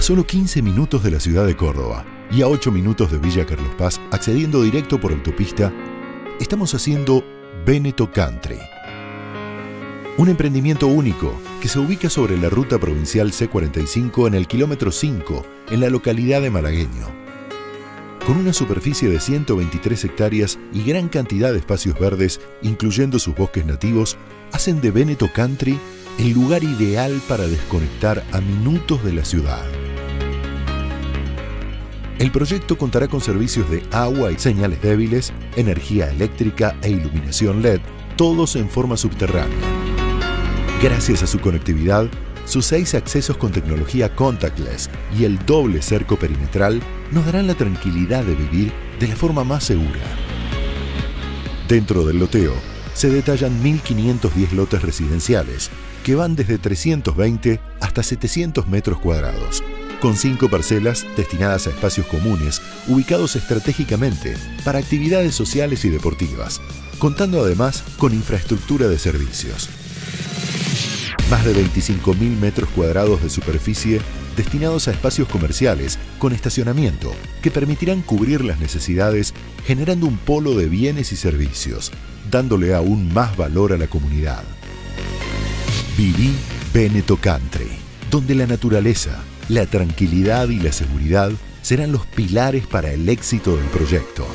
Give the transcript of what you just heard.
solo 15 minutos de la ciudad de Córdoba y a 8 minutos de Villa Carlos Paz, accediendo directo por autopista, estamos haciendo Veneto Country. Un emprendimiento único que se ubica sobre la ruta provincial C45 en el kilómetro 5, en la localidad de Malagueño. Con una superficie de 123 hectáreas y gran cantidad de espacios verdes, incluyendo sus bosques nativos, hacen de Veneto Country el lugar ideal para desconectar a minutos de la ciudad. El proyecto contará con servicios de agua y señales débiles, energía eléctrica e iluminación LED, todos en forma subterránea. Gracias a su conectividad, sus 6 accesos con tecnología contactless y el doble cerco perimetral nos darán la tranquilidad de vivir de la forma más segura. Dentro del loteo se detallan 1.510 lotes residenciales que van desde 320 hasta 700 metros cuadrados, con 5 parcelas destinadas a espacios comunes ubicados estratégicamente para actividades sociales y deportivas, contando además con infraestructura de servicios. Más de 25.000 metros cuadrados de superficie destinados a espacios comerciales con estacionamiento que permitirán cubrir las necesidades generando un polo de bienes y servicios, dándole aún más valor a la comunidad. Viví Veneto Country, donde la naturaleza, la tranquilidad y la seguridad serán los pilares para el éxito del proyecto.